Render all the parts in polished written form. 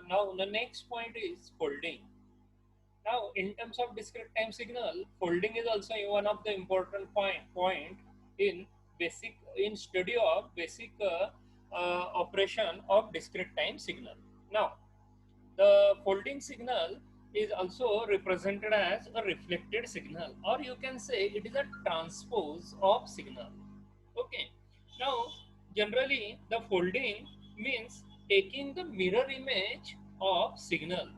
Now the next point is folding. Now, in terms of discrete time signal, folding is also one of the important point in basic in study of basic operation of discrete time signal. Now, the folding signal is also represented as a reflected signal, or you can say it is a transpose of signal. Okay. Now, generally, the folding means taking the mirror image of signal.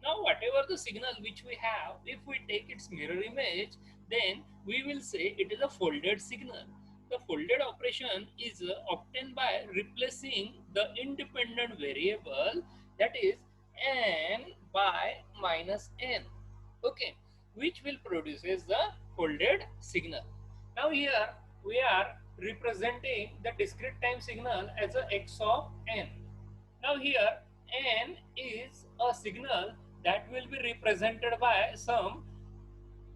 Now, whatever the signal which we have, if we take its mirror image, then we will say it is a folded signal. The folded operation is obtained by replacing the independent variable, that is n by minus n. Okay, which will produces the folded signal. Now here we are representing the discrete time signal as a x of n. Now here n is a signal that will be represented by some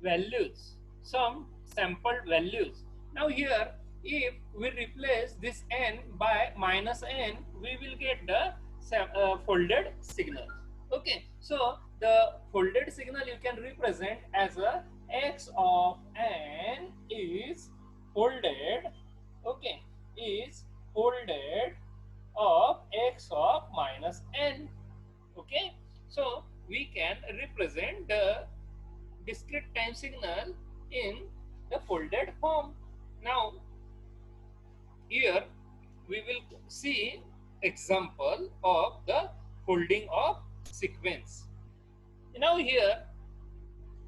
values, some sampled values. Now here, if we replace this n by minus n, we will get the folded signal. Okay, so the folded signal you can represent as a x of n is folded. Okay, is folded of x of minus n. Okay, so we can represent the discrete time signal in the folded form. Now, here we will see example of the folding of sequence. Now here,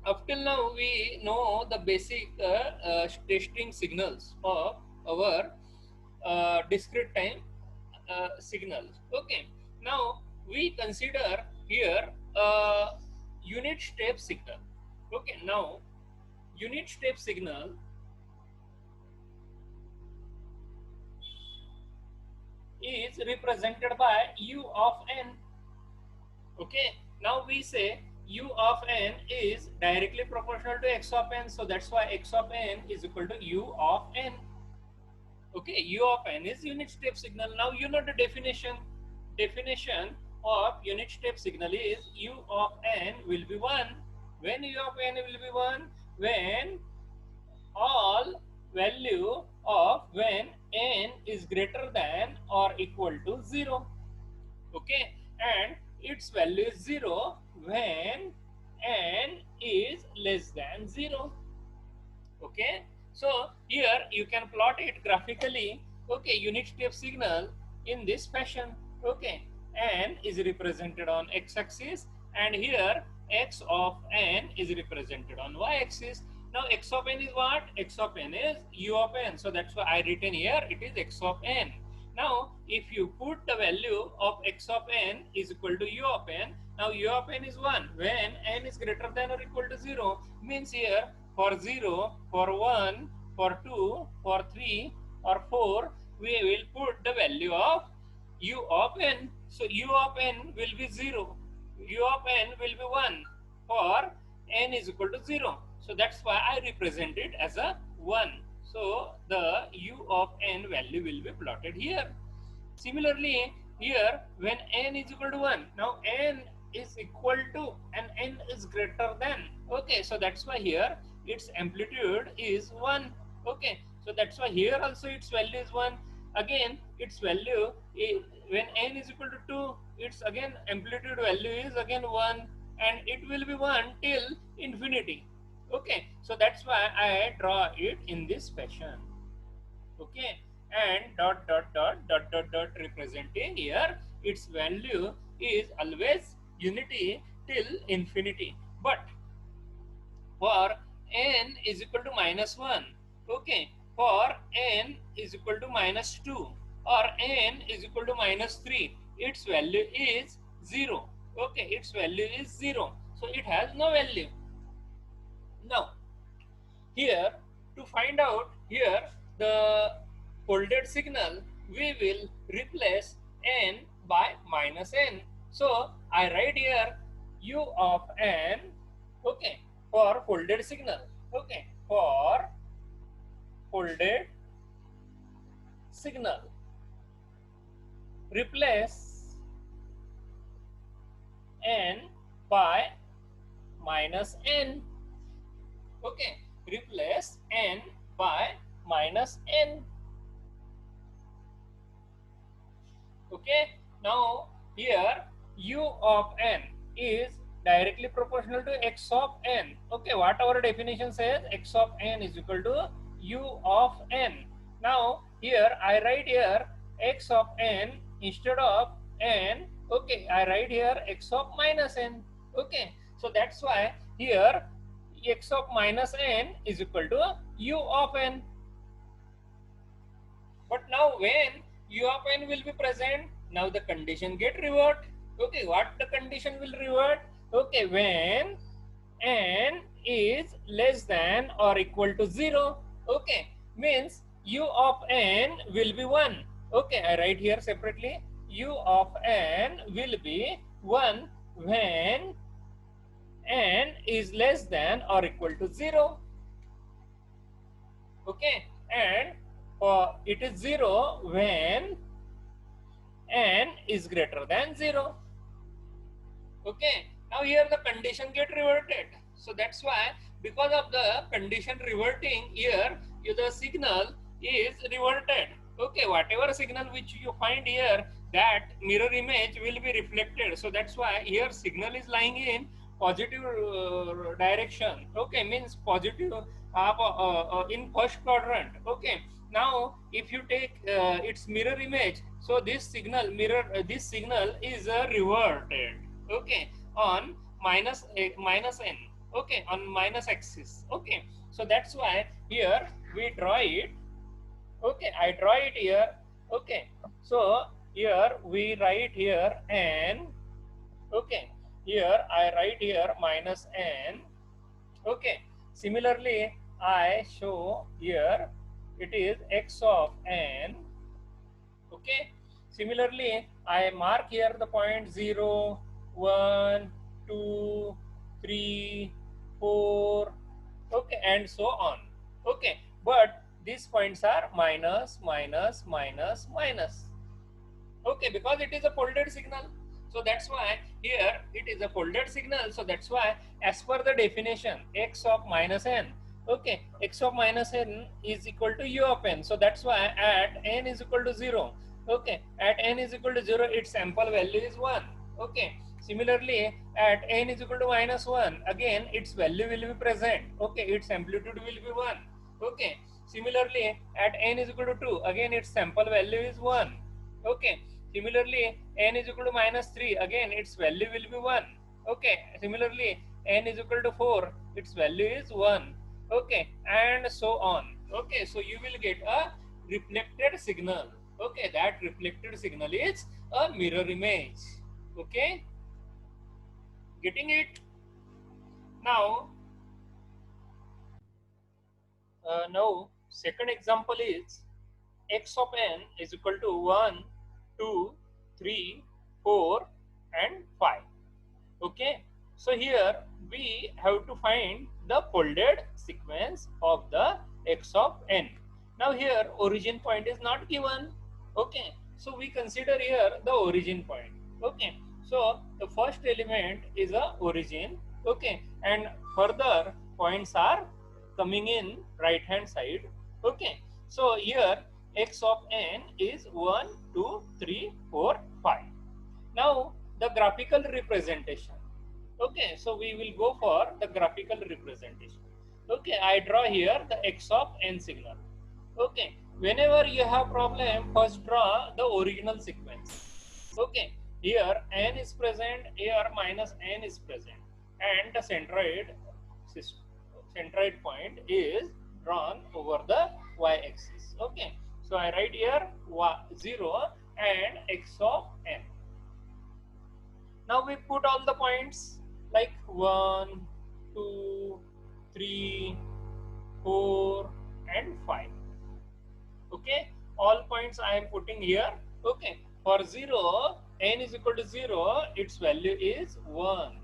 up till now we know the basic testing signals of our discrete time signals. Okay, now we consider here unit step signal. Okay, now unit step signal is represented by u of n. Okay, now we say u of n is directly proportional to x of n, so that's why x of n is equal to u of n. Okay, u of n is unit step signal. Now you know the definition of unit step signal is u of n will be 1. When u of n will be 1? When all value of when n is greater than or equal to 0. Okay, and its value is 0 when n is less than 0. Okay, so here you can plot it graphically. Okay, unit step signal in this fashion. Okay, n is represented on x-axis, and here x of n is represented on y-axis. Now x of n is what? X of n is u of n. So that's why I written here it is x of n. Now if you put the value of x of n is equal to u of n, now u of n is 1 when n is greater than or equal to 0, means here for 0, for 1, for 2, for 3 or 4, we will put the value of u of n. So u of n will be 0, u of n will be 1 for n is equal to 0. So that's why I represent it as a 1. So the u of n value will be plotted here. Similarly, here when n is equal to 1, now n is equal to and n is greater than. Okay, so that's why here its amplitude is 1. Okay, so that's why here also its value is 1. Again, its value when n is equal to 2, its again amplitude value is again 1, and it will be 1 till infinity. Okay, so that's why I draw it in this fashion. Okay, and dot dot dot dot dot dot representing here its value is always unity till infinity. But for n is equal to minus 1, okay, for n is equal to minus 2 or n is equal to minus 3, its value is 0. Okay, its value is 0, so it has no value. Now here, to find out here the folded signal, we will replace n by minus n. So I write here u of n, okay, for folded signal. Okay, for folded signal, replace n by minus n. Okay, replace n by minus n. Okay, now here u of n is directly proportional to x of n. Okay, what our definition says, x of n is equal to u of n. Now here I write here x of n instead of n. Okay, I write here x of minus n. Okay, so that's why here x of minus n is equal to u of n. But now when u of n will be present, now the condition get revert. Okay, what the condition will revert? Okay, when n is less than or equal to 0. Okay, means u of n will be 1. Okay, I write here separately. U of n will be 1 when n is less than or equal to 0. Okay, and it is 0 when n is greater than 0. Okay, now here the condition get reverted. So that's why, because of the condition reverting here, the signal is reverted. Okay, whatever signal which you find here, that mirror image will be reflected. So that's why here signal is lying in positive direction. Okay, means positive in first quadrant. Okay, now if you take its mirror image, so this signal this signal is reverted. Okay, on minus n. Okay, on minus axis. Okay, so that's why here we draw it. Okay, I draw it here. Okay, so here we write here n. Okay, here I write here minus n. Okay, similarly I show here it is x of n. Okay, similarly I mark here the point 0, 1, 2, 3, 4, okay, and so on. Okay, but these points are minus, minus, minus, minus. Okay, because it is a folded signal. So that's why here it is a folded signal. So that's why as per the definition, x of minus n, okay, x of minus n is equal to u of n. So that's why at n is equal to 0, okay, at n is equal to 0, its sample value is 1. Okay, similarly at n is equal to minus 1, again its value will be present. Okay, its amplitude will be 1. Okay, similarly at n is equal to 2, again its sample value is 1. Okay, similarly n is equal to minus 3, again its value will be 1. Okay, similarly n is equal to 4, its value is 1. Okay, and so on. Okay, so you will get a reflected signal. Okay, that reflected signal is a mirror image. Okay, getting it? Now second example is x of n is equal to 1, 2, 3, 4 and 5. Okay, so here we have to find the folded sequence of the x of n. Now here origin point is not given. Okay, so we consider here the origin point. Okay, so the first element is a origin. Okay, and further points are coming in right hand side. Okay, so here x of n is 1, 2, 3, 4, 5. Now the graphical representation. Okay, so we will go for the graphical representation. Okay, I draw here the x of n signal. Okay, whenever you have problem, first draw the original sequence. Okay, here n is present, here minus n is present, and the centroid point is drawn over the y-axis. Okay, so I write here 0 and x of n. Now we put all the points like 1, 2, 3, 4 and 5. Okay, all points I am putting here. Okay, for 0, n is equal to 0, its value is 1.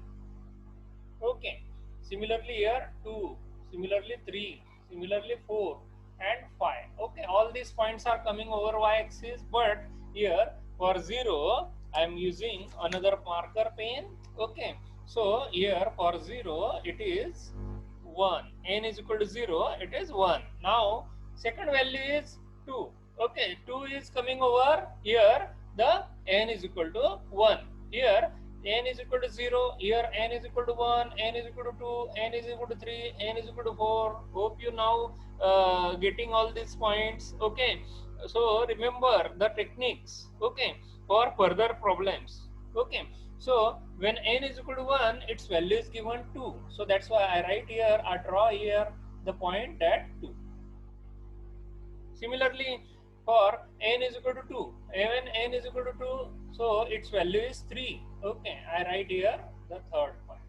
Okay, similarly here 2, similarly 3, similarly 4 and 5. Okay, all these points are coming over y-axis, but here for 0, I am using another marker pen. Okay, so here for 0 it is 1, n is equal to 0, it is 1. Now second value is 2. Okay, 2 is coming over here, the n is equal to 1. Here n is equal to 0, here n is equal to 1, n is equal to 2, n is equal to 3, n is equal to 4. Hope you now getting all these points. Okay, so remember the techniques, okay, for further problems. Okay, so when n is equal to 1, its value is given 2. So that's why I write here, I draw here the point at 2. Similarly, for n is equal to 2, when n is equal to 2, so its value is 3. Okay, I write here the third point.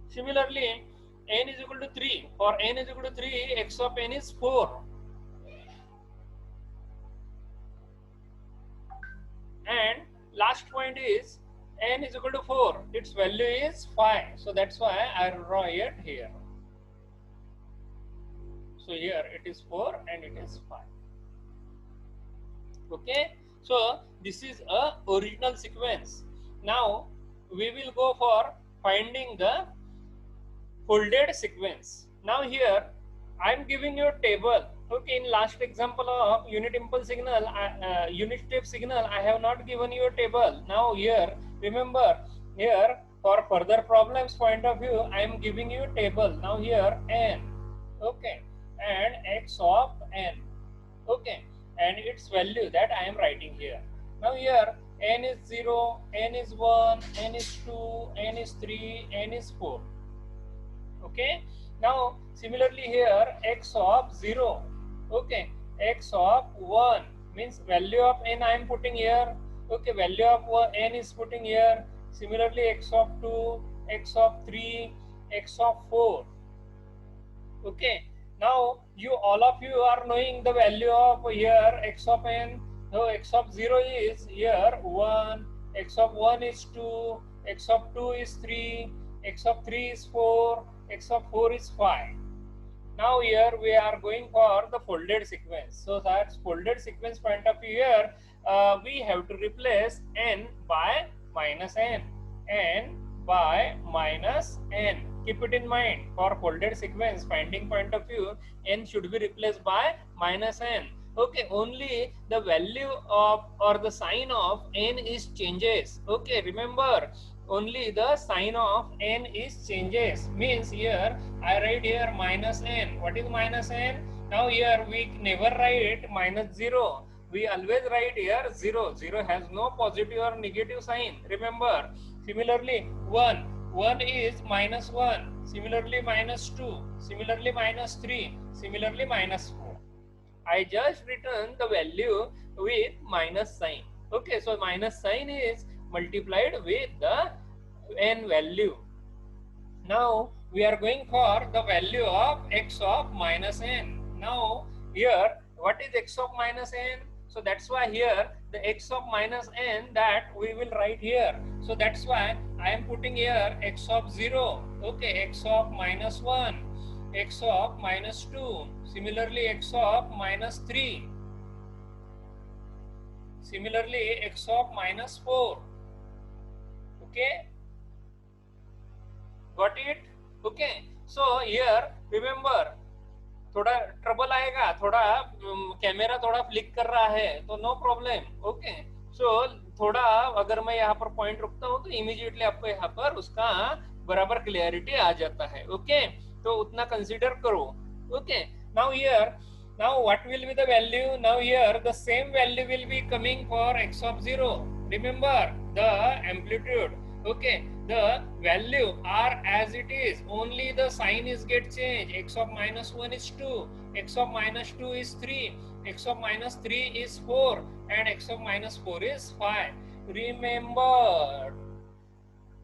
Similarly, n is equal to 3. For n is equal to 3, x of n is 4. And last point is n is equal to 4. Its value is 5. So that's why I draw it here. So here it is 4 and it is 5. Okay. So this is a original sequence. Now we will go for finding the folded sequence. Now here I am giving you a table. Okay, in last example of unit impulse signal, unit step signal, I have not given you a table. Now here, remember, here for further problems point of view, I am giving you a table. Now here n, okay, and x of n, okay, and its value that I am writing here. Now here n is 0, n is 1, n is 2, n is 3, n is 4. Okay, now similarly here x of 0, okay, x of 1 means value of n I am putting here, okay, value of n is putting here. Similarly x of 2, x of 3, x of 4. Okay, now you all of you are knowing the value of here x of n. So x of 0 is here 1, x of 1 is 2, x of 2 is 3, x of 3 is 4, x of 4 is 5. Now here we are going for the folded sequence. So that's folded sequence point of view here, we have to replace n by minus n by minus n. Keep it in mind, for folded sequence finding point of view, n should be replaced by minus n. Okay, only the value of or the sign of n is changes. Okay, remember, only the sign of n is changes. Means here I write here minus n. What is minus n? Now here we never write minus 0. We always write here 0. 0 has no positive or negative sign. Remember. Similarly 1. 1 is minus 1. Similarly minus 2. Similarly minus 3. Similarly minus 4. I just written the value with minus sign. Okay, so minus sign is multiplied with the n value. Now we are going for the value of x of minus n. Now here what is x of minus n? So that's why here the x of minus n that we will write here. So that's why I am putting here x of 0. Okay, x of minus 1, x of minus 2, similarly x of minus 3, similarly x of minus 4. Okay, got it? Okay, so here remember, थोड़ा trouble आएगा, थोड़ा camera थोड़ा flick कर रहा है तो no problem. Okay, सो थोड़ा अगर मैं यहाँ पर पॉइंट रुकता हूँ तो इमीडिएटली आपको यहाँ पर उसका बराबर क्लियरिटी आ जाता है. ओके, तो उतना कंसीडर करो. Okay, now here, now what will be the value? Now here the same value will be coming for x of 0. Remember the amplitude. Okay, the value are as it is, only the sign is get changed. X of minus 1 is 2, x of minus 2 is 3, x of minus 3 is 4, and x of minus 4 is 5. Remember,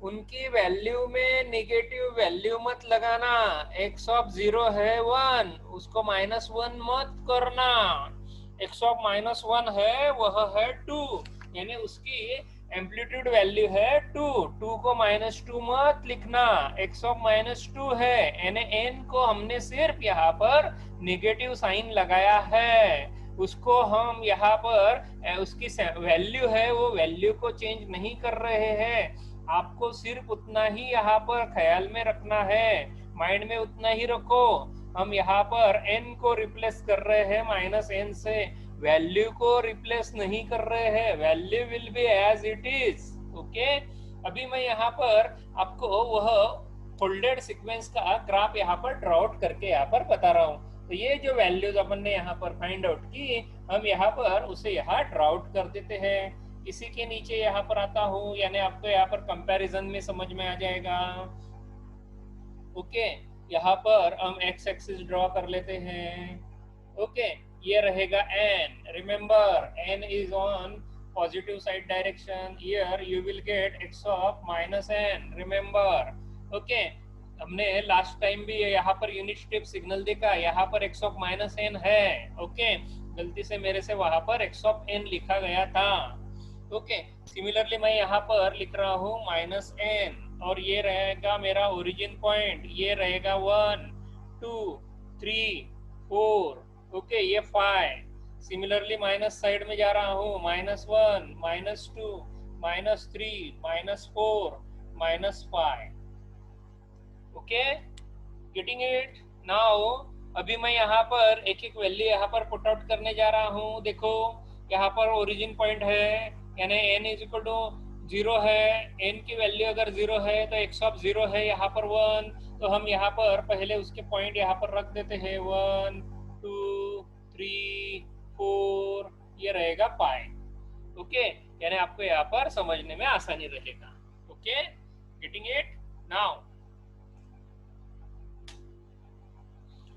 उनकी value में negative value मत लगाना. x of 0 है 1, उसको minus 1 मत करना. x of minus 1 है वह है 2, यानी उसकी एम्पलीट्यूड वैल्यू है 2. 2 को माइनस 2 मत लिखना. x ऑफ माइनस 2 है, यानी n को हमने सिर्फ यहाँ पर नेगेटिव साइन लगाया है. उसको हम यहाँ पर उसकी वैल्यू है वो वैल्यू को चेंज नहीं कर रहे हैं। आपको सिर्फ उतना ही यहाँ पर ख्याल में रखना है, माइंड में उतना ही रखो। हम यहाँ पर n को रिप्लेस कर रहे हैं -n से, वैल्यू को रिप्लेस नहीं कर रहे हैं। Value will be as it is. Okay, अभी मैं यहाँ पर आपको वह फोल्डेड सीक्वेंस का ग्राफ यहाँ पर ड्रॉ आउट करके यहाँ पर बता रहा हूँ। तो ये जो वैल्यूज अपन ने यहाँ पर फाइंड आउट की, हम यहाँ पर उसे यहाँ ड्रॉ आउट कर देते हैं। इसी के नीचे यहाँ पर आता हूँ, यानी आपको यहाँ पर कंपैरिजन में समझ में आ जाएगा। ओके, यहाँ पर हम एक्स एक्सिस ड्रॉ कर लेते हैं। ओके, ये रहेगा n, remember n is on positive side direction, here you will get x of -n, remember. Okay, हमने लास्ट टाइम भी यहाँ पर यूनिट स्टेप सिग्नल देखा, यहाँ पर x ऑफ -n है। ओके, गलती से मेरे से वहां पर x ऑफ n लिखा गया था। ओके, सिमिलरली मैं यहाँ पर लिख रहा हूँ -n, और ये रहेगा मेरा ओरिजिन पॉइंट, ये रहेगा 1 2 3 4। ओके, ये 5। सिमिलरली माइनस साइड में जा रहा हूँ, -1 -2 -3 -4 -5। Okay, getting it now. अभी मैं यहाँ पर एक एक वैल्यू यहाँ पर पुट आउट करने जा रहा हूँ। देखो, यहाँ पर ओरिजिन पॉइंट है, यानी n इज इक्वल टू 0 है। n की वैल्यू अगर 0 है तो x ऑफ 0 है यहाँ पर 1, तो हम यहाँ पर पहले उसके पॉइंट यहाँ पर रख देते हैं 1 2 3 4, ये रहेगा पाई। ओके, यानी आपको यहाँ पर समझने में आसानी रहेगा। Okay, getting it now.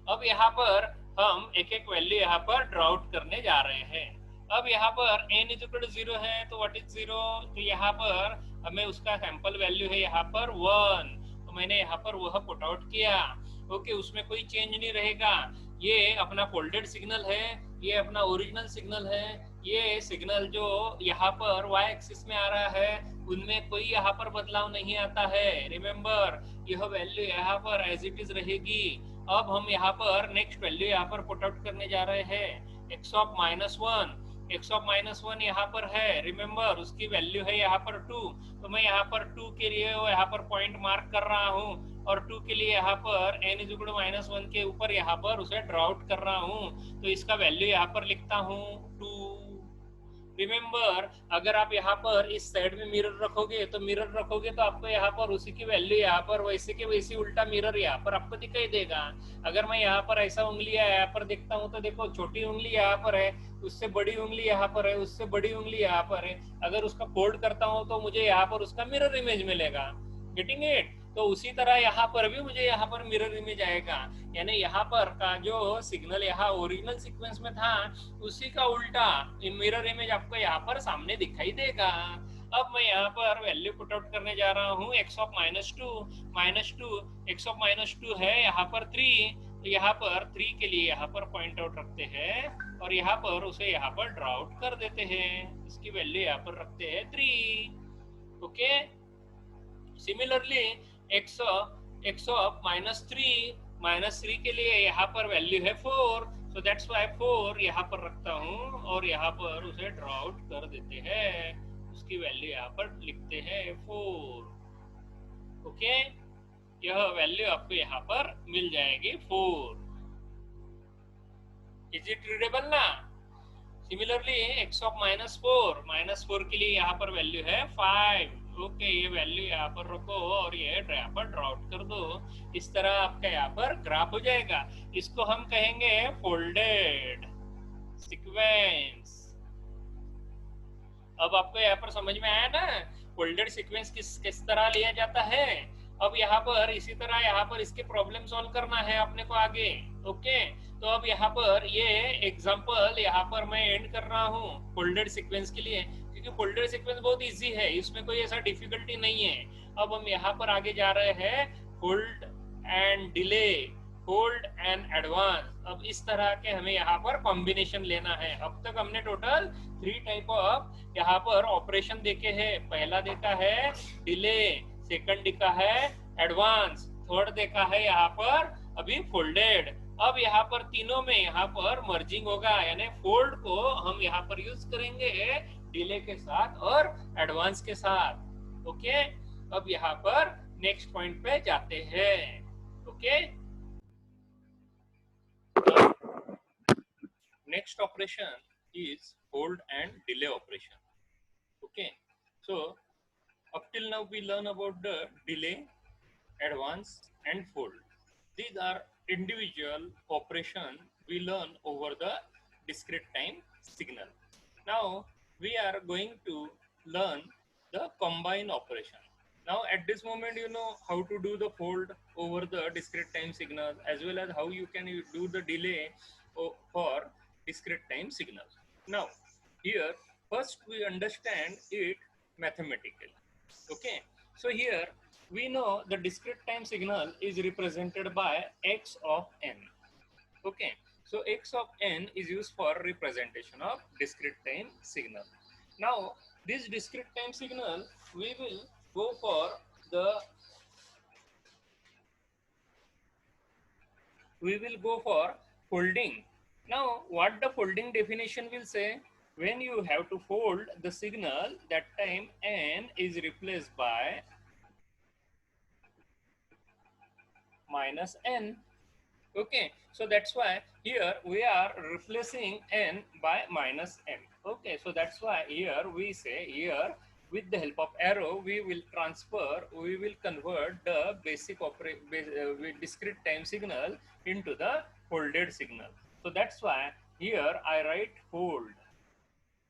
अब यहाँ पर हम एक एक वैल्यू यहाँ पर ड्रॉ आउट करने जा रहे हैं। अब यहाँ पर n इज इक्वल टू 0 है, तो व्हाट इज 0? तो यहाँ पर हमें उसका सैंपल वैल्यू है यहाँ पर 1, तो मैंने यहाँ पर वह पुट आउट किया। ओके, उसमें कोई चेंज नहीं रहेगा। ये अपना फोल्डेड सिग्नल है, ये अपना ओरिजिनल सिग्नल है। ये सिग्नल जो यहाँ पर y एक्सिस में आ रहा है, उनमें कोई यहाँ पर बदलाव नहीं आता है। रिमेम्बर, यह वैल्यू यहाँ पर एज इट इज रहेगी। अब हम यहाँ पर नेक्स्ट वैल्यू यहाँ पर पुट आउट करने जा रहे हैं, x ऑफ -1। x ऑफ -1 यहाँ पर है, रिमेम्बर उसकी वैल्यू है यहाँ पर 2, तो मैं यहाँ पर 2 के लिए यहाँ पर पॉइंट मार्क कर रहा हूँ, और 2 के लिए यहाँ पर n इज इक्वल टू -1 के ऊपर यहाँ पर उसे ड्रॉ आउट कर रहा हूँ, तो इसका वैल्यू यहाँ पर लिखता हूँ 2। रिमेम्बर, अगर आप यहाँ पर इस साइड में मिरर रखोगे तो आपको यहाँ पर उसी की वैल्यू यहाँ पर वैसे के वैसी उल्टा मिरर यहाँ पर आपको दिखाई देगा। अगर मैं यहाँ पर ऐसा उंगलियां यहाँ पर देखता हूँ तो देखो, छोटी उंगली यहाँ पर है, उससे बड़ी उंगली यहाँ पर है, उससे बड़ी उंगली यहाँ पर है। अगर उसका फोल्ड करता हूँ तो मुझे यहाँ पर उसका मिरर इमेज मिलेगा। Getting it? तो उसी तरह यहाँ पर भी मुझे यहाँ पर मिरर इमेज आएगा, यानी यहाँ पर का जो सिग्नल यहाँ ओरिजिनल सीक्वेंस में था उसी का उल्टा मिरर इमेज आपको यहाँ पर सामने दिखाई देगा। अब मैं यहाँ पर वैल्यू पुट आउट करने जा रहा हूँ, x ऑफ -2 x ऑफ -2 है यहाँ पर 3, तो यहाँ पर 3 के लिए यहाँ पर पॉइंट आउट रखते हैं और यहाँ पर उसे यहाँ पर ड्रॉ आउट कर देते हैं। इसकी वैल्यू यहाँ पर रखते हैं 3। ओके, सिमिलरली x ऑफ -3 के लिए यहाँ पर वैल्यू है 4, so that's why 4 यहाँ पर रखता हूँ और यहाँ पर उसे ड्रॉ आउट कर देते हैं। उसकी वैल्यू यहाँ पर लिखते हैं 4। ओके, यह वैल्यू आपको यहाँ पर मिल जाएगी 4। इज इट रीडेबल ना? सिमिलरली x ऑफ -4 के लिए यहाँ पर वैल्यू है 5। ओके, ये वैल्यू यहाँ पर रखो और ये यहाँ पर ड्रॉ आउट कर दो। इस तरह आपका यहाँ पर ग्राफ हो जाएगा। इसको हम कहेंगे फोल्डेड सीक्वेंस। अब आपको यहाँ पर समझ में आया ना फोल्डेड सीक्वेंस किस तरह लिया जाता है। अब यहाँ पर इसी तरह यहाँ पर इसके प्रॉब्लम सॉल्व करना है अपने को आगे। ओके, तो अब यहाँ पर ये एग्जांपल यहाँ पर मैं एंड कर रहा हूँ फोल्डेड सीक्वेंस के लिए, क्योंकि फोल्डेड सीक्वेंस बहुत इजी है, इसमें कोई ऐसा डिफिकल्टी नहीं है। अब हम यहाँ पर आगे जा रहे हैं hold and delay, hold and advance. अब इस तरह के हमें यहाँ पर कॉम्बिनेशन लेना है। अब तक हमने टोटल 3 टाइप ऑफ यहाँ पर ऑपरेशन देखे हैं। पहला देखा है डिले, सेकंड देखा है एडवांस, थर्ड देखा है यहाँ पर अभी फोल्डेड। अब यहाँ पर तीनों में यहाँ पर मर्जिंग होगा, यानी फोल्ड को हम यहाँ पर यूज करेंगे डिले के साथ और एडवांस के साथ। ओके, अब यहाँ पर नेक्स्ट पॉइंट पे जाते हैं। Okay, next operation is fold and delay operation. Okay, so up till now we learn about the delay, advance and fold. These are individual operation we learn over the discrete time signal. Now we are going to learn the combine operation. Now at this moment you know how to do the fold over the discrete time signal, as well as how you can do the delay for discrete time signal. Now here first we understand it mathematically. Okay, so here we know the discrete time signal is represented by x of n. Okay, so x of n is used for representation of discrete time signal. Now this discrete time signal we will go for the folding. Now what the folding definition will say, when you have to fold the signal, that time n is replaced by minus n. Okay, so that's why here we are replacing n by minus n. Okay, so that's why here we say, here with the help of arrow we will convert the basic discrete time signal into the folded signal. So that's why here I write fold.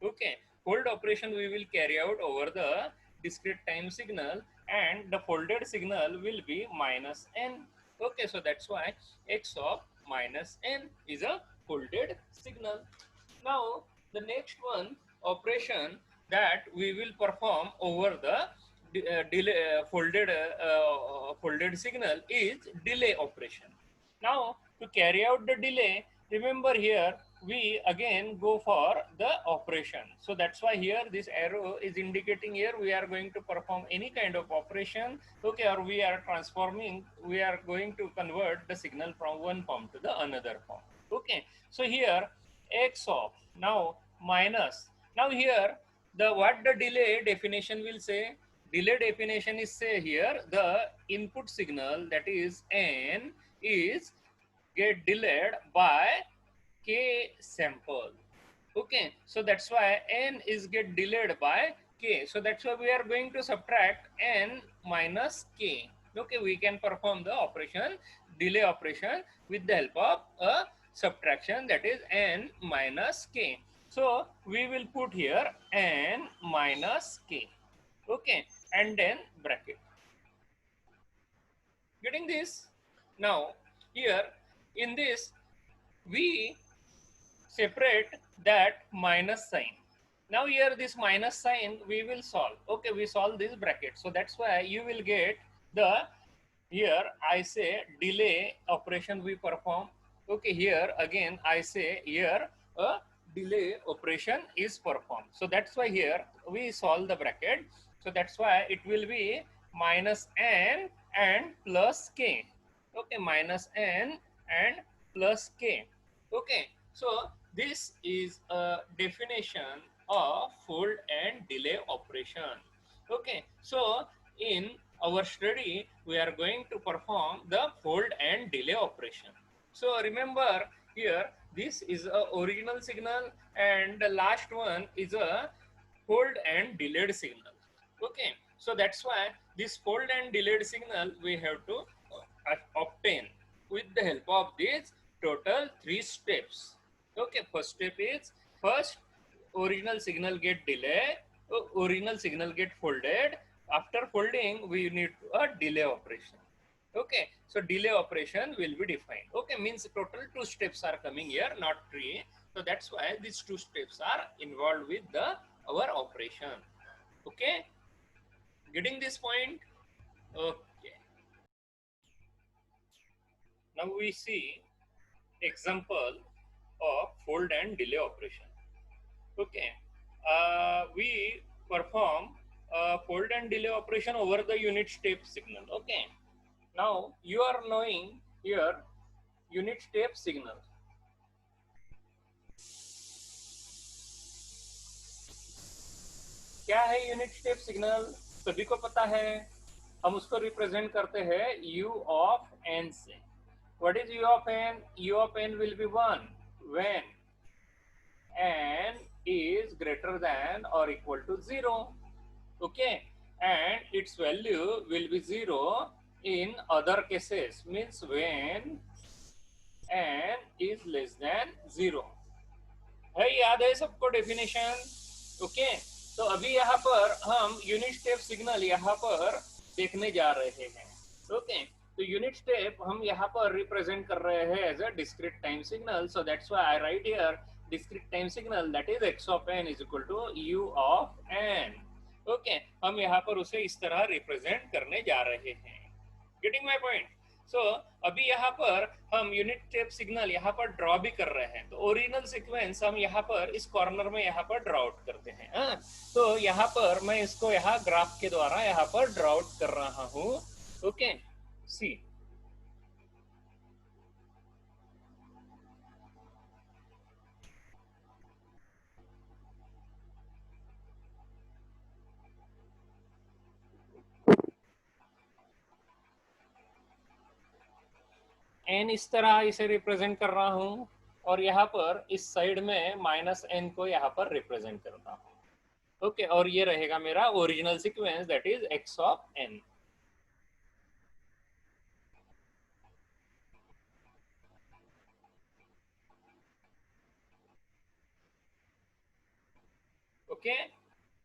Okay, fold operation we will carry out over the discrete time signal, and the folded signal will be minus n. Okay, so that's why x of minus n is a folded signal. Now the next one operation that we will perform over the folded signal is delay operation. Now to carry out the delay, remember here we again go for the operation. So that's why here this arrow is indicating here we are going to perform any kind of operation. Okay, or we are going to convert the signal from one form to the another form. Okay, so here x of, now minus, now here what the delay definition will say, delay definition is say here the input signal, that is n, is get delayed by k sample. Okay, so that's why n is get delayed by k. So that's why we are going to subtract n minus k. Okay, we can perform the operation, delay operation, with the help of a subtraction, that is n minus k. So we will put here n minus k. Okay, and then bracket. Getting this? Now here in this we separate that minus sign. Now here this minus sign we will solve. Okay, we solve this bracket. So that's why you will get the, here I say delay operation we perform. Okay, here again I say here a delay operation is performed. So that's why here we solve the bracket. So that's why it will be minus n and plus k. Okay, minus n and plus k. Okay, so this is a definition of fold and delay operation. Okay, so in our study we are going to perform the fold and delay operation. So remember here this is a original signal and the last one is a fold and delayed signal. Okay, so that's why this fold and delayed signal we have to obtain with the help of these total 3 steps. Okay, first step is, first original signal get delay, original signal get folded. After folding we need a delay operation. Okay, so delay operation will be defined. Okay, means total 2 steps are coming here, not 3. So that's why these 2 steps are involved with the our operation. Okay, getting this point? Okay, now we see example of fold and delay operation. Okay, we perform fold and delay operation over the unit step signal. Okay, now you are knowing here unit step signal. क्या है unit step signal? सभी को पता है, हम उसको represent करते हैं u ऑफ n से। What is u of n? u of n will be 1 when n is greater than or equal to 0. Okay, and its value will be 0 in other cases, means when n is less than 0. है, याद है सबको definition? Okay, तो अभी यहाँ पर हम unit step signal यहाँ पर देखने जा रहे हैं। ओके, तो यूनिट स्टेप हम यहाँ पर रिप्रेजेंट कर रहे हैं as a discrete time signal. So that's why I write here discrete time signal, that is x of n is equal to u of n. Okay, हम यहाँ पर उसे इस तरह रिप्रेजेंट करने जा रहे हैं। Getting my point? सो अभी यहाँ पर हम यूनिट स्टेप सिग्नल यहाँ पर ड्रॉ भी कर रहे हैं। तो ओरिजिनल सीक्वेंस हम यहाँ पर इस कॉर्नर में यहाँ पर ड्रॉ आउट करते हैं। तो यहाँ पर मैं इसको यहाँ ग्राफ के द्वारा यहाँ पर ड्रॉ आउट कर रहा हूँ। ओके, सी n इस तरह इसे रिप्रेजेंट कर रहा हूं, और यहाँ पर इस साइड में माइनस n को यहाँ पर रिप्रेजेंट करता हूं। ओके, और ये रहेगा मेरा original sequence, that is x of n। Okay,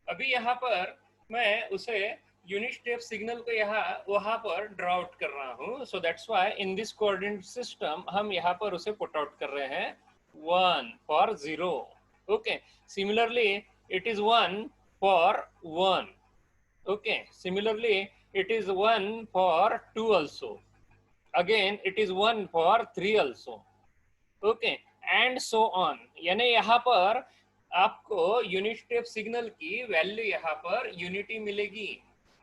अभी यहाँ पर मैं उसे यूनिट स्टेप सिग्नल को यहाँ वहां पर ड्रॉ आउट कर रहा हूँ। सो that's why in this coordinate system हम यहाँ पर उसे पुट आउट कर रहे हैं 1 for 0। Okay, similarly it is 1 for 1। okay, similarly it is 1 for 2 also, again it is 1 for 3 also, okay, and so on। यानी यहाँ पर आपको यूनिट स्टेप सिग्नल की वैल्यू यहाँ पर यूनिटी मिलेगी।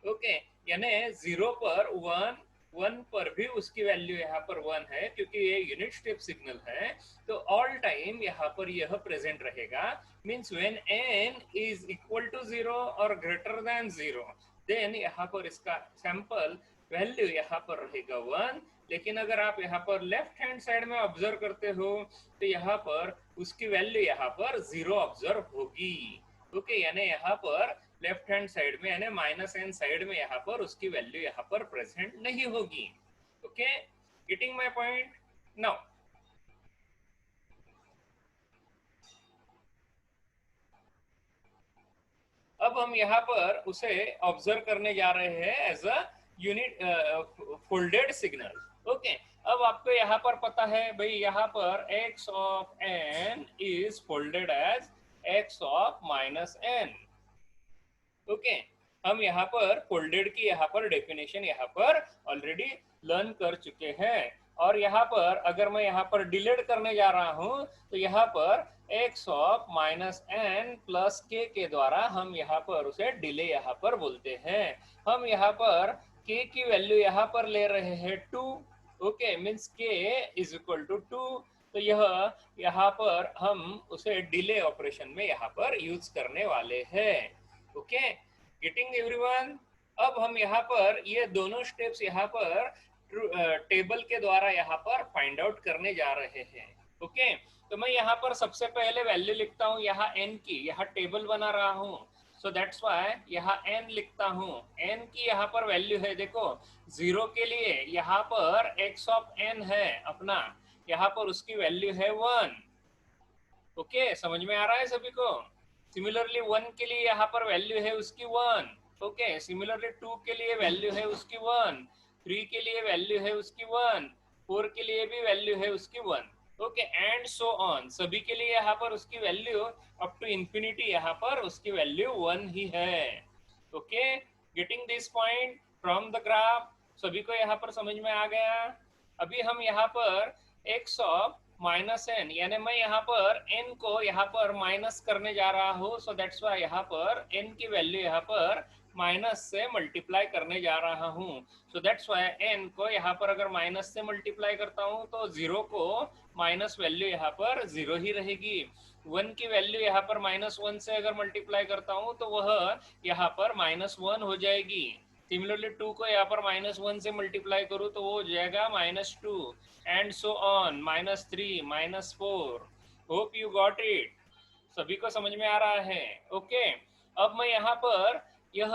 ओके, यानी 0 पर 1, 1 पर भी उसकी वैल्यू यहाँ पर 1 है, क्योंकि ये यूनिट स्टेप सिग्नल है। तो ऑल टाइम यहाँ पर यह प्रेजेंट रहेगा, means when n is equal to 0 और ग्रेटर देन 0, देन यहाँ पर इसका सैंपल वैल्यू यहाँ पर रहेगा 1। लेकिन अगर आप यहाँ पर लेफ्ट हैंड साइड में ऑब्जर्व करते हो तो यहाँ पर उसकी वैल्यू यहाँ पर 0 ऑब्जर्व होगी। ओके, यानी यहाँ पर लेफ्ट हैंड साइड में यानी माइनस n साइड में यहाँ पर उसकी वैल्यू यहाँ पर प्रेजेंट नहीं होगी। Okay, getting my point? Now अब हम यहाँ पर उसे ऑब्जर्व करने जा रहे हैं as a unit folded signal. Okay, अब आपको यहाँ पर पता है भाई, यहाँ पर x of n is folded as x of minus n। Okay, हम यहाँ पर फोल्डेड की यहाँ पर डेफिनेशन यहाँ पर ऑलरेडी लर्न कर चुके हैं। और यहाँ पर अगर मैं यहाँ पर डिलीट करने जा रहा हूँ तो यहाँ पर x of minus n plus k के द्वारा हम यहाँ पर उसे डिले यहाँ पर बोलते हैं। हम यहाँ पर k की वैल्यू यहाँ पर ले रहे हैं 2। Okay, means k is equal to 2। तो यह यहाँ पर हम उसे डिले ऑपरेशन में यहाँ पर यूज करने वाले हैं। Okay, getting everyone? अब हम यहाँ पर ये दोनों स्टेप्स यहाँ पर टेबल के द्वारा यहाँ पर फाइंड आउट करने जा रहे हैं। ओके, तो मैं यहाँ पर सबसे पहले वैल्यू लिखता हूँ यहाँ n की, यहाँ टेबल बना रहा हूँ। सो दैट्स व्हाई यहाँ n लिखता हूँ। n की यहाँ पर वैल्यू है, देखो 0 के लिए यहाँ पर x ऑफ n है अपना, यहाँ पर उसकी वैल्यू है 1। ओके, समझ में आ रहा है सभी को? सिमिलरली 1 के लिए यहाँ पर वैल्यू है उसकी 1। ओके, सिमिलरली 2 के लिए वैल्यू है उसकी 1, 3 के लिए वैल्यू है उसकी 1, 4 के लिए भी वैल्यू है उसकी 1। ओके, एंड सो ऑन, सभी के लिए यहाँ पर उसकी वैल्यू अप टू इंफिनिटी यहाँ पर उसकी वैल्यू 1 ही है। Okay, getting this point from the graph? सभी को यहाँ पर समझ में आ गया? अभी हम यहाँ पर x ऑफ माइनस n, यानी मैं यहाँ पर n को यहाँ पर माइनस करने जा रहा हूँ। सो दैट्स व्हाई यहाँ पर n की वैल्यू यहाँ पर माइनस से मल्टीप्लाई करने जा रहा हूँ। सो दैट्स वाई n को यहाँ पर अगर माइनस से मल्टीप्लाई करता हूँ तो 0 को माइनस वैल्यू यहाँ पर 0 ही रहेगी। 1 की वैल्यू यहाँ पर -1 से अगर मल्टीप्लाई करता हूँ तो वह यहाँ पर -1 हो जाएगी। सिमिलरली 2 को यहाँ पर -1 से मल्टीप्लाई करूँ तो वो हो जाएगा -2 and so on, -3, -4। Hope you got it. सभी को समझ में आ रहा है? ओके। अब मैं यहाँ पर यह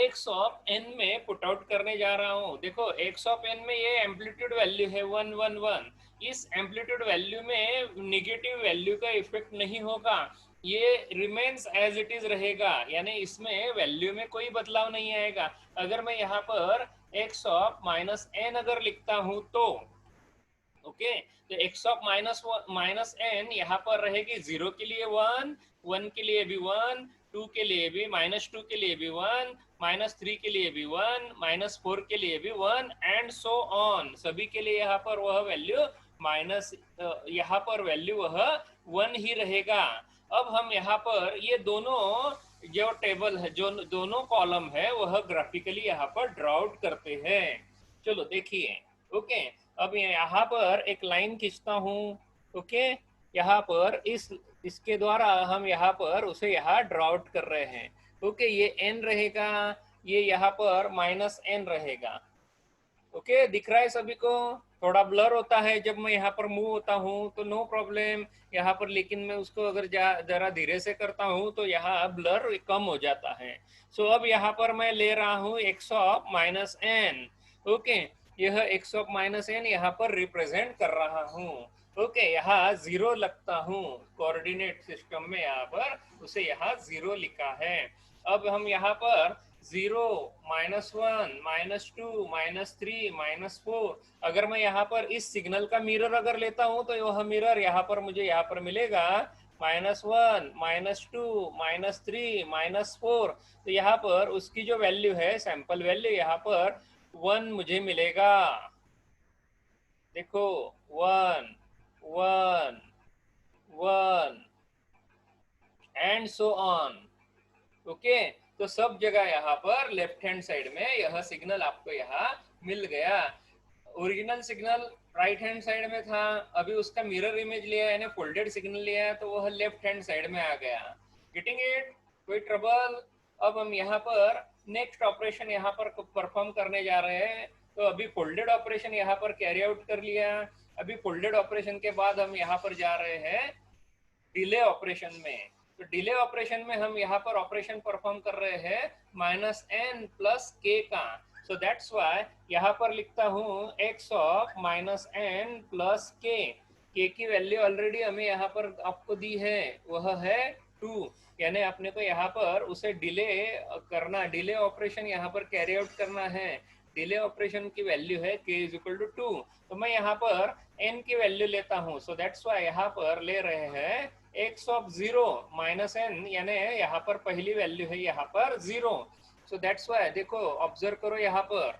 x ऑफ n में पुट आउट करने जा रहा हूँ। देखो x ऑफ n में ये एम्पलीट्यूड वैल्यू है 1 1 1। इस एम्पलीट्यूड वैल्यू में निगेटिव वैल्यू का इफेक्ट नहीं होगा, ये रिमेन्स एज इट इज रहेगा, यानी इसमें वैल्यू में कोई बदलाव नहीं आएगा। अगर मैं यहाँ पर x ऑफ -n अगर लिखता हूँ तो ओके, तो x ऑफ -n यहाँ पर रहेगी 0 के लिए 1, 1 के लिए भी 1, 2 के लिए भी, -2 के लिए भी 1, -3 के लिए भी 1, -4 के लिए भी 1 एंड सो ऑन। सभी के लिए यहाँ पर वह वैल्यू माइनस, यहाँ पर वैल्यू वह 1 ही रहेगा। अब हम यहाँ पर ये दोनों जो टेबल है, जो दोनों कॉलम है, वह ग्राफिकली यहाँ पर ड्रॉ आउट करते हैं। चलो देखिए। ओके, अब यहाँ पर एक लाइन खींचता हूँ। ओके, यहाँ पर इसके द्वारा हम यहाँ पर उसे यहाँ ड्रॉ आउट कर रहे हैं। ओके, ये n रहेगा, ये यहाँ पर -n रहेगा। ओके, दिख रहा है सभी को? थोड़ा ब्लर होता है जब मैं यहाँ पर मूव होता हूँ तो नो प्रॉब्लम यहाँ पर, लेकिन मैं उसको अगर जरा धीरे से करता हूँ तो यहाँ ब्लर कम हो जाता है। सो अब यहाँ पर मैं ले रहा हूँ x ऑफ -n। ओके, यह x ऑफ -n यहाँ पर रिप्रेजेंट कर रहा हूँ। ओके, यहाँ 0 लगता हूँ कोऑर्डिनेट सिस्टम में, यहाँ पर उसे यहाँ 0 लिखा है। अब हम यहाँ पर 0, -1, -2, -3, -4, अगर मैं यहाँ पर इस सिग्नल का मिरर अगर लेता हूँ तो वह मिरर यहाँ पर मुझे यहाँ पर मिलेगा -1, -2, -3, -4। तो यहाँ पर उसकी जो वैल्यू है, सैंपल वैल्यू यहाँ पर 1 मुझे मिलेगा। देखो 1 1 1 एंड सो ऑन। ओके, तो सब जगह यहाँ पर लेफ्ट हैंड साइड में यह सिग्नल आपको यहाँ मिल गया। Original signal right hand side में था, अभी उसका मिरर इमेज लिया यानी फोल्डेड सिग्नल लिया तो वह लेफ्ट हैंड साइड में आ गया। Getting it? कोई ट्रबल? अब हम यहाँ पर नेक्स्ट ऑपरेशन यहाँ पर परफॉर्म करने जा रहे हैं। तो अभी फोल्डेड ऑपरेशन यहाँ पर कैरी आउट कर लिया। अभी फोल्डेड ऑपरेशन के बाद हम यहाँ पर जा रहे हैं डिले ऑपरेशन में। तो डिले ऑपरेशन में हम यहाँ पर ऑपरेशन परफॉर्म कर रहे हैं -n + k का। सो दैट्स वाई यहाँ पर लिखता हूँ x of -n + k। k की वैल्यू ऑलरेडी हमें यहाँ पर आपको दी है, वह है 2, यानी अपने को यहाँ पर उसे डिले करना, डिले ऑपरेशन यहाँ पर कैरी आउट करना है। डिले ऑपरेशन की वैल्यू है k = 2, तो मैं यहाँ पर n की वैल्यू लेता हूँ। सो दैट्स वाई यहाँ पर ले रहे हैं x ऑफ 0 -n, यानी यहाँ पर पहली वैल्यू है यहाँ पर 0। सो दैट्स वाई देखो, ऑब्जर्व करो यहाँ पर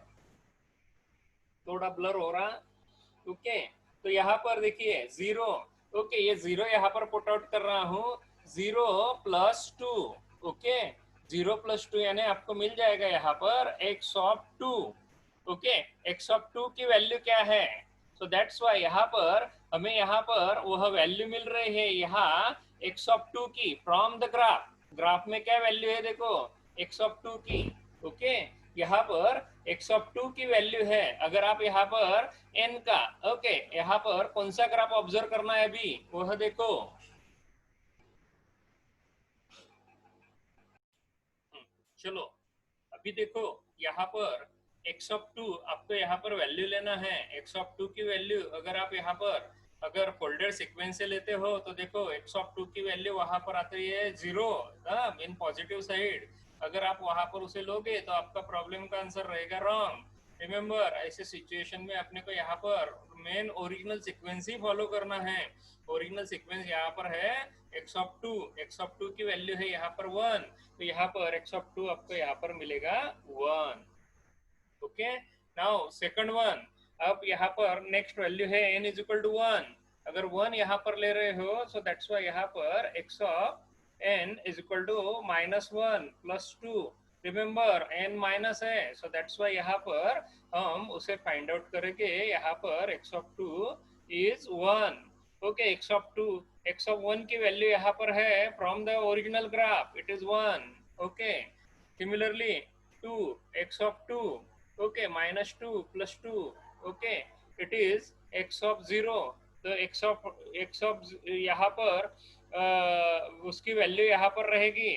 थोड़ा ब्लर हो रहा। ओके, तो यहाँ पर देखिए 0। ओके, ये 0 यहाँ पर पुट आउट कर रहा हूँ, 0 + 2। ओके, 0 + 2 यानी आपको मिल जाएगा यहाँ पर x of 2। Okay, x of 2 की वैल्यू क्या है? सो दैट्स वाई यहाँ पर हमें यहाँ पर वह वैल्यू मिल रही है यहाँ x ऑफ 2 की फ्रॉम द ग्राफ। ग्राफ में क्या वैल्यू है देखो x ऑफ 2 की। ओके, यहाँ पर x ऑफ 2 की वैल्यू है। अगर आप यहाँ पर n का, ओके, यहाँ पर कौन सा ग्राफ ऑब्जर्व करना है अभी वह देखो। चलो अभी देखो यहाँ पर x ऑफ 2 आपको यहाँ पर वैल्यू लेना है। x ऑफ 2 की वैल्यू अगर आप यहाँ पर अगर फोल्डेड सीक्वेंस से लेते हो तो देखो x ऑफ 2 की वैल्यू वहां पर आती है 0 इन पॉजिटिव साइड। अगर आप वहां पर उसे लोगे तो आपका प्रॉब्लम का आंसर रहेगा रॉन्ग। रिमेंबर, ऐसे सिचुएशन में अपने को यहाँ पर मेन ओरिजिनल सीक्वेंस ही फॉलो करना है। ओरिजिनल सीक्वेंस यहाँ पर है x ऑफ 2, x ऑफ 2 की वैल्यू है यहाँ पर 1, तो यहाँ पर x ऑफ 2 आपको यहाँ पर मिलेगा 1। ओके, नाउ सेकंड वन, अब यहाँ पर नेक्स्ट वैल्यू है n = 1। अगर 1 यहाँ पर ले रहे हो सो दैट्स वाई यहाँ पर x of n = -1 + 2। Remember n minus है, सो दैट्स वाई यहाँ पर हम उसे फाइंड आउट करेंगे। यहाँ पर x of 2 is 1। Okay, x of 1 की वैल्यू यहाँ पर है from the original graph, it is 1। Okay, similarly 2 x of 2, okay, minus 2 plus 2, okay, it is x of 0। तो x ऑफ यहाँ पर उसकी वैल्यू यहाँ पर रहेगी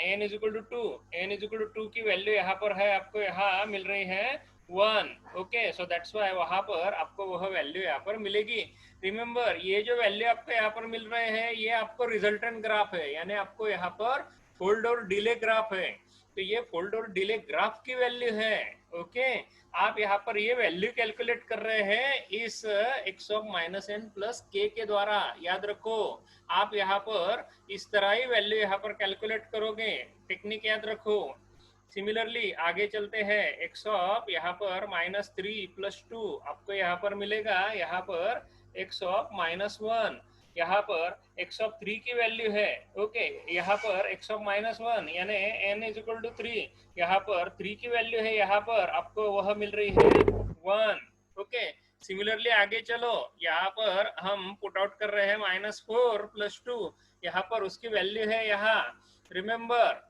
n is equal to 2, n is equal to 2 की वैल्यू यहाँ पर है, आपको यहाँ मिल रही है 1। ओके, सो दैट्स वाई वहां पर आपको वह वैल्यू यहाँ पर मिलेगी। रिमेम्बर, ये जो वैल्यू आपको यहाँ पर मिल रहे हैं ये आपको रिजल्टेंट ग्राफ है, यानी आपको यहाँ पर फोल्ड और डिले ग्राफ है। तो ये फोल्ड और डिले ग्राफ की वैल्यू है। ओके, आप यहाँ पर ये वैल्यू कैलकुलेट कर रहे हैं इस x of minus n plus के द्वारा। याद रखो, आप यहाँ पर इस तरह ही वैल्यू यहाँ पर कैलकुलेट करोगे, टेक्निक याद रखो। सिमिलरली आगे चलते हैं, x ऑफ यहाँ पर माइनस 3 प्लस 2 आपको यहाँ पर मिलेगा यहाँ पर x ऑफ माइनस 1। यहाँ पर x ऑफ 3 की वैल्यू है, ओके, यहाँ पर x ऑफ माइनस 1 यानी n इज इक्वल टू 3। यहाँ पर 3 की वैल्यू है, यहाँ पर आपको वह मिल रही है 1। ओके, सिमिलरली आगे चलो, यहाँ पर हम पुट आउट कर रहे हैं माइनस 4 प्लस 2, यहाँ पर उसकी वैल्यू है यहाँ, रिमेम्बर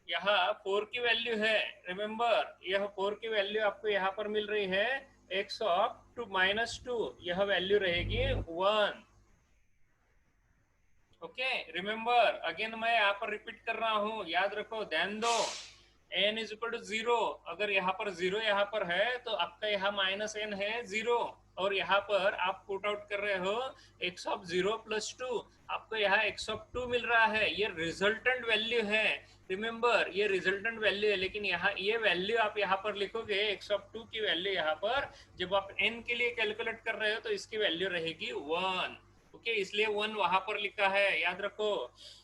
यहाँ 4 की वैल्यू है। रिमेम्बर, यह 4 की वैल्यू आपको यहाँ पर मिल रही है x ऑफ 2 माइनस 2, यह वैल्यू रहेगी 1। ओके, रिमेम्बर, अगेन मैं यहाँ पर रिपीट कर रहा हूँ, याद रखो, ध्यान दो, n इज इक्वल टू 0। अगर यहाँ पर 0 यहाँ पर है तो आपका यहाँ माइनस n है 0, और यहाँ पर आप पुट आउट कर रहे हो x ऑफ 0 प्लस 2, आपको यहाँ x ऑफ 2 मिल रहा है। ये रिजल्टेंट वैल्यू है, रिमेम्बर, ये रिजल्टेंट वैल्यू है, लेकिन यहाँ ये वैल्यू आप यहाँ पर लिखोगे x ऑफ 2 की वैल्यू यहाँ पर जब आप n के लिए कैलकुलेट कर रहे हो तो इसकी वैल्यू रहेगी 1। ओके, इसलिए 1 वहां पर लिखा है, याद रखो।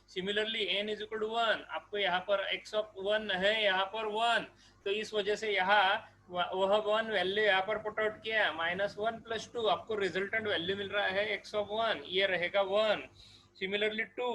Similarly n is equal to 1, आपको यहाँ पर x ऑफ 1 है यहाँ पर 1, तो इस वजह से यहाँ वह 1 वैल्यू यहाँ पर पुट आउट किया, माइनस 1 प्लस 2 आपको रिजल्टेंट वैल्यू मिल रहा है x ऑफ 1, ये रहेगा 1। सिमिलरली 2,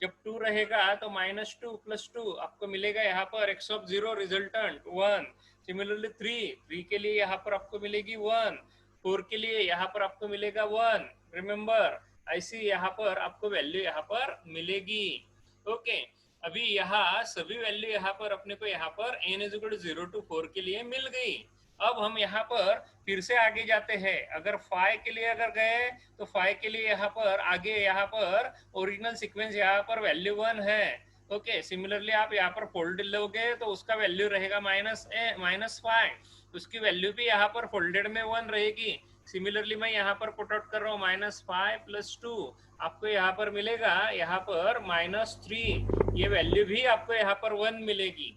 जब 2 रहेगा तो माइनस 2 प्लस 2 आपको मिलेगा यहाँ पर x ऑफ 0 रिजल्टेंट 1। सिमिलरली 3 के लिए यहाँ पर आपको मिलेगी 1, 4 के लिए यहाँ पर आपको मिलेगा 1। रिमेम्बर, ऐसी यहाँ पर आपको वैल्यू यहाँ पर मिलेगी। ओके, अभी यहाँ सभी वैल्यू यहाँ पर अपने को यहाँ पर n is equal to 0 to 4 के लिए मिल गई। अब हम यहाँ पर फिर से आगे जाते हैं, अगर फाइ के लिए अगर गए तो फाइ के लिए यहाँ पर आगे यहाँ पर ओरिजिनल सीक्वेंस यहाँ पर वैल्यू 1 है। ओके, सिमिलरली आप यहाँ पर फोल्ड लोगे तो उसका वैल्यू रहेगा माइनस 5, उसकी वैल्यू भी यहाँ पर फोल्डेड में 1 रहेगी। सिमिलरली मैं यहाँ पर पुट आउट कर रहा हूँ माइनस 5 प्लस 2, आपको यहाँ पर मिलेगा यहाँ पर माइनस 3, ये वैल्यू भी आपको यहाँ पर 1 मिलेगी।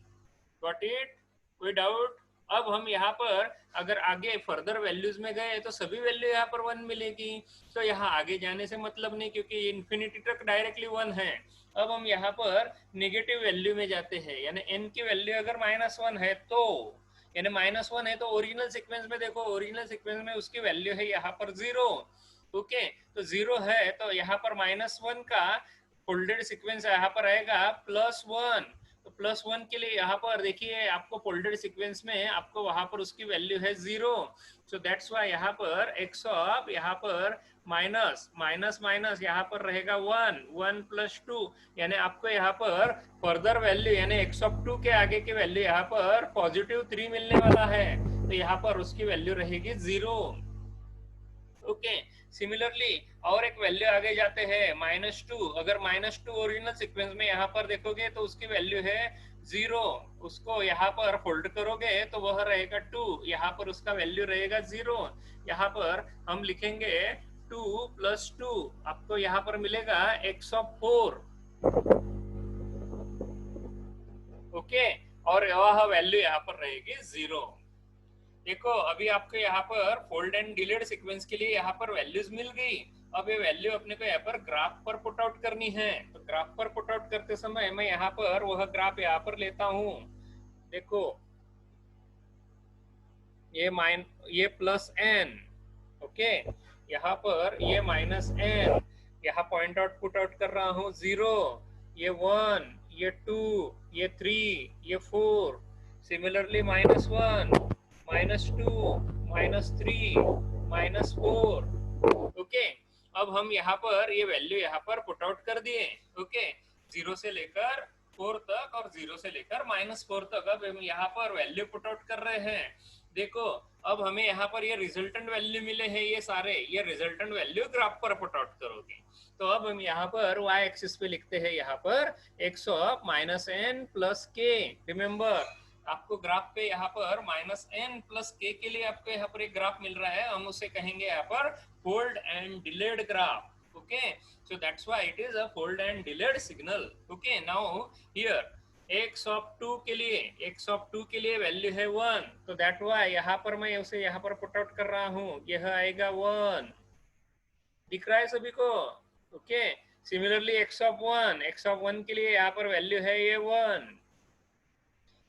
Got it? कोई डाउट? अब हम यहाँ पर अगर आगे फर्दर वैल्यूज में गए तो सभी वैल्यू यहाँ पर 1 मिलेगी, तो यहाँ आगे जाने से मतलब नहीं, क्योंकि इन्फिनिटी तक डायरेक्टली 1 है। अब हम यहाँ पर नेगेटिव वैल्यू में जाते हैं, यानी n की वैल्यू अगर माइनस 1 है तो, यानी माइनस 1 है तो ओरिजिनल सीक्वेंस में देखो, ओरिजिनल सीक्वेंस में उसकी वैल्यू है यहाँ पर 0। ओके, तो 0 है तो यहाँ पर माइनस 1 का फोल्डेड सीक्वेंस यहाँ पर आएगा प्लस 1, तो प्लस 1 के लिए यहाँ पर देखिए आपको फोल्डेड सीक्वेंस में आपको वहां पर उसकी वैल्यू है 0, सो दैट्स वाई यहाँ पर x ऑफ यहाँ पर माइनस यहाँ पर रहेगा 1 प्लस 2, यानी आपको यहाँ पर फर्दर वैल्यू यानी x ऑफ 2 के आगे की वैल्यू यहाँ पर पॉजिटिव 3 मिलने वाला है, तो यहाँ पर उसकी वैल्यू रहेगी 0। ओके, सिमिलरली और एक वैल्यू आगे जाते हैं -2, अगर -2 ओरिजिनल सीक्वेंस में यहाँ पर देखोगे तो उसकी वैल्यू है 0, उसको यहाँ पर फोल्ड करोगे तो वह रहेगा 2, यहाँ पर उसका वैल्यू रहेगा 0। यहाँ पर हम लिखेंगे 2 प्लस 2, आपको यहाँ पर मिलेगा x ऑफ 4। ओके, और वह वैल्यू यहाँ पर रहेगी 0। देखो, अभी आपको यहाँ पर फोल्ड एंड डिलेड सीक्वेंस के लिए यहाँ पर वैल्यूज मिल गई। अब ये वैल्यू अपने को यहाँ पर ग्राफ पर पुट आउट करनी है, तो ग्राफ पर पुट आउट करते समय मैं यहाँ पर वह ग्राफ यहाँ पर लेता हूँ। देखो, ये प्लस n, ओके, यहाँ पर ये माइनस n, यहाँ पॉइंट आउट पुट आउट कर रहा हूँ 0, ये 1, ये 2, ये 3, ये 4, सिमिलरली -1, -2, -3, -4। ओके, अब हम यहाँ पर ये वैल्यू यहाँ पर पुट आउट कर दिए। ओके, 0 से लेकर 4 तक और 0 से लेकर -4 तक अब हम यहाँ पर वैल्यू पुट आउट कर रहे हैं। देखो, अब हमें यहाँ पर ये रिजल्टेंट वैल्यू मिले हैं, ये सारे ये रिजल्टेंट वैल्यू ग्राफ पर पुट आउट करोगे। तो अब हम यहाँ पर y एक्सिस पे लिखते हैं यहाँ पर x of -n plus k। Remember, आपको ग्राफ पे यहाँ पर -n प्लस k के लिए आपको यहाँ पर एक ग्राफ मिल रहा है, हम उसे कहेंगे यहाँ पर fold and delayed graph. Okay, so that's why it is a fold and delayed signal. Okay, now here x of 2 के लिए, x of 2 के लिए वैल्यू है 1, तो that why यहाँ पर मैं उसे यहाँ पर पुट आउट कर रहा हूँ, यह आएगा 1। दिख रहा है सभी को? ओके, सिमिलरली x of 1 के लिए यहाँ पर वैल्यू है ये 1।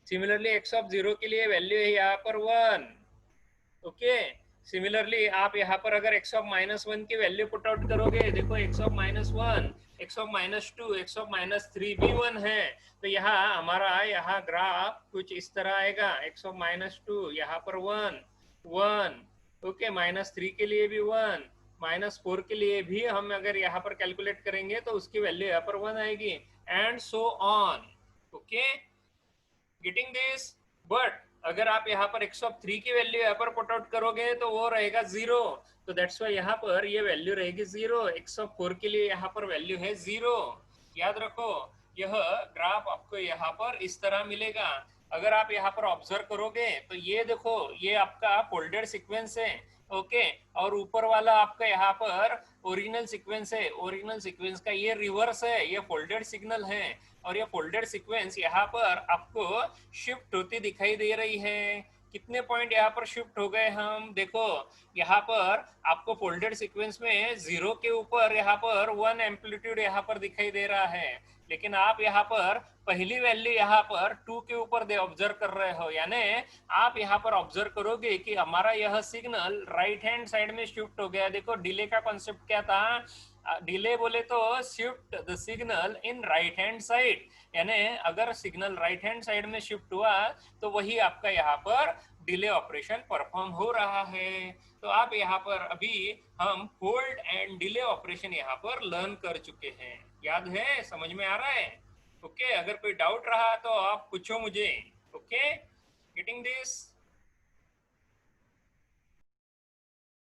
सिमिलरली x of 0 के लिए वैल्यू है यहाँ पर 1। ओके, सिमिलरली आप यहाँ पर अगर x of -1 की वैल्यू पुट आउट करोगे, देखो x of -1, x of -2, x of -3 भी 1 है, तो यहाँ हमारा यहाँ ग्राफ कुछ इस तरह आएगा। x of -2 यहाँ पर 1, 1। ओके, -3 के लिए भी 1, -4 के लिए भी हम अगर यहाँ पर कैलकुलेट करेंगे तो उसकी वैल्यू यहाँ पर 1 आएगी, and so on. Okay, getting this? But अगर आप यहाँ पर x of 3 की वैल्यू यहाँ पर पुट आउट करोगे तो वो रहेगा 0, तो दैट्स वाई यहाँ पर ये वैल्यू रहेगी 0। x of 4 के लिए यहाँ पर वैल्यू है 0। याद रखो, यह ग्राफ आपको यहाँ पर इस तरह मिलेगा। अगर आप यहाँ पर ऑब्जर्व करोगे तो ये देखो, ये आपका फोल्डेड सीक्वेंस है। ओके, और ऊपर वाला आपका यहाँ पर ओरिजिनल सीक्वेंस है। ओरिजिनल सीक्वेंस का ये रिवर्स है, ये फोल्डेड सिग्नल है, और ये फोल्डेड सीक्वेंस यहाँ पर आपको शिफ्ट होती दिखाई दे रही है। कितने पॉइंट यहाँ पर शिफ्ट हो गए हम? देखो, यहाँ पर आपको फोल्डेड सीक्वेंस में 0 के ऊपर यहाँ पर 1 एम्पलीट्यूड यहाँ पर दिखाई दे रहा है, लेकिन आप यहाँ पर पहली वैल्यू यहाँ पर 2 के ऊपर ऑब्जर्व कर रहे हो, यानी आप यहाँ पर ऑब्जर्व करोगे कि हमारा यह सिग्नल राइट हैंड साइड में शिफ्ट हो गया। देखो, डिले का कॉन्सेप्ट क्या था? डिले बोले तो shift the signal in right hand side, यानी अगर सिग्नल राइट हैंड साइड में शिफ्ट हुआ तो वही आपका यहाँ पर डिले ऑपरेशन परफॉर्म हो रहा है। तो आप यहाँ पर अभी हम होल्ड एंड डिले ऑपरेशन यहाँ पर लर्न कर चुके हैं। याद है? समझ में आ रहा है? ओके, अगर कोई डाउट रहा तो आप पूछो मुझे। Okay, getting this?